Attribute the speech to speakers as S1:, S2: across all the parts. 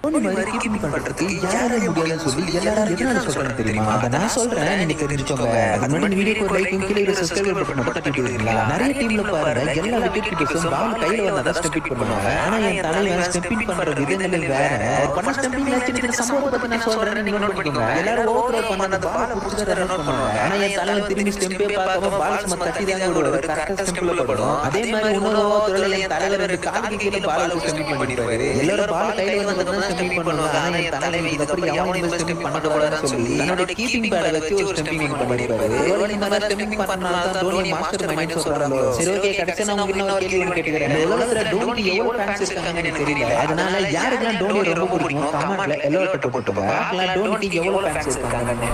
S1: தோனி மாதிரி கீப்பிங் பண்றதுக்கு யாரால முடியாதுன்னு சொல்லி எல்லாரும் எதனால சொல்றாங்க தெரியுமா? அதை நான் சொல்றேன், நீங்க தெரிஞ்சுக்கோங்க. அது முன்னாடி வீடியோக்கு ஒரு லைக்கும் கீழே ஒரு சப்ஸ்கிரைப் பட்டன் மட்டும் தட்டி விடுவீங்களா? நிறைய டீம்ல பாருங்க, எல்லா விக்கெட் கீப்பர்ஸும் பால் கையில வந்தா ஸ்டெம்பிங் பண்ணுவாங்க. ஆனா என் தலைவன் ஸ்டெம்பிங் பண்ற விதங்கள் வேற. பண்ண ஸ்டெம்பிங் சின்ன சம்பவம் பத்தி நான் சொல்றேன், நீங்க நோட் பண்ணிக்கோங்க. எல்லாரும் ஓவர் பண்ண அந்த பால் புடிச்சு ரன் அவுட் பண்ணுவாங்க. ஆனா என் தலைவன் திரும்பி ஸ்டெம்பே பார்க்காம பால் சும்மா தட்டி தாங்க விடுவாரு. கரெக்டா ஸ்டெம்பில் படும். அதே மாதிரி இன்னொரு ஓவர்ல என் தலைவர் ரெண்டு காலுக்கு கீழே பால் ஸ்டெம்பிங் பண்ணிடுவாரு. எல்லாரும் பால் கையில வந்தா ஸ்டெம்பிங் பண்ணுவாங்க. ஆனா என் தலைவன் இத அப்படி எவனும் ஸ்டெம்பிங் பண்ணக்கூடாதுன்னு சொல்லி என்னோட கீப்பிங் பேட வச்சு ஒரு ஸ்டெம்பிங் பண்ணிடுவாரு. இந்த மாதிரி ஸ்டெம்பிங் பண்ணனால தான் தோனி மாஸ்டர் மைண்ட் சொல்றாங்க. சரி ஓகே, கடைசியா நான் உங்களுக்கு ஒரு கேள்வி கேட்கிறேன். இந்த உலகத்துல தோனி எவ்வளவு ஃபேன்ஸ் இருக்காங்கன்னு எனக்கு தெரியல. அதனால யாருக்கெல்லாம் தோனி ரொம்ப பிடிக்கும் கமெண்ட்ல எல்லோரும் கட்டு போட்டுங்க. பார்க்கலாம் தோனிக்கு எவ்வளவு ஃபேன்ஸ் இருக்காங்கன்னு.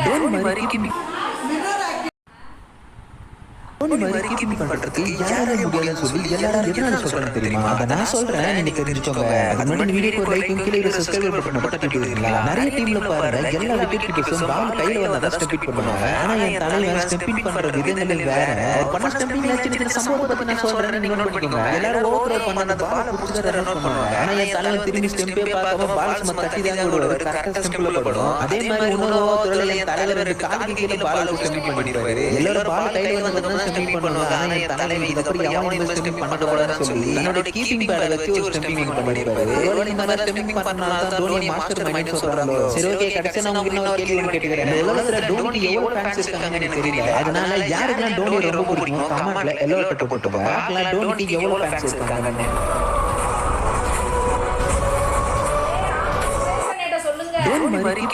S1: தோனி மாதிரி கீப்பிங் பண்றதுக்கு யாரால முடியாதுன்னு சொல்லி எல்லாரும் எதனால சொல்றாங்க தெரியுமா? அதை நான் சொல்றேன், நீங்க தெரிஞ்சுக்கோங்க. அது முன்னாடி வீடியோக்கு ஒரு லைக்கும் கீழே ஒரு சப்ஸ்கிரைப் பட்டன் மட்டும் தட்டி விடுவீங்களா? நிறைய டீம்ல பாருங்க, எல்லா விக்கெட் கீப்பர்ஸும் பால் கையில வந்தா ஸ்டெம்பிங் பண்ணுவாங்க. ஆனா என் தலைவன் ஸ்டெம்பிங் பண்ற விதங்கள் வேற. பண்ண ஸ்டெம்பிங் சின்ன சம்பவம் பத்தி நான் சொல்றேன், நீங்க நோட் பண்ணிக்கோங்க. எல்லாரும் ஓவர் பண்ண அந்த பால் புடிச்சு ரன் அவுட் பண்ணுவாங்க. ஆனா என் தலைவன் திரும்பி ஸ்டெம்பே பார்க்காம பால் சும்மா தட்டி தாங்க விடுவாரு. கரெக்டா ஸ்டெம்பில் படும். அதே மாதிரி இன்னொரு ஓவர்ல என் தலைவர் ரெண்டு காலுக்கு கீழே பால் ஸ்டெம்பிங் பண்ணிடுவாரு. எல்லாரும் பால் கையில வந்தா ஸ்டெம்பிங் பண்ணுவாங்க. ஆனா என் தலைவன் இத அப்படி எவனும் ஸ்டெம்பிங் பண்ணக்கூடாதுன்னு சொல்லி என்னோட கீப்பிங் பேட வச்சு ஒரு ஸ்டெம்பிங் பண்ணிடுவாரு. இந்த மாதிரி ஸ்டெம்பிங் பண்ணனால தான் தோனி மாஸ்டர் மைண்ட் சொல்றாங்க. சரி ஓகே, கடைசியா நான் உங்களுக்கு ஒரு கேள்வி கேட்கிறேன். இந்த உலகத்துல தோனி எவ்வளவு ஃபேன்ஸ் இருக்காங்கன்னு எனக்கு தெரியல. அதனால யாருக்கெல்லாம் தோனி ரொம்ப பிடிக்கும் கமெண்ட்ல எல்லோரும் கட்டு போட்டுங்க. பார்க்கலாம் தோனிக்கு எவ்வளவு ஃபேன்ஸ் இருக்காங்கன்னு. தோனி மாதிரி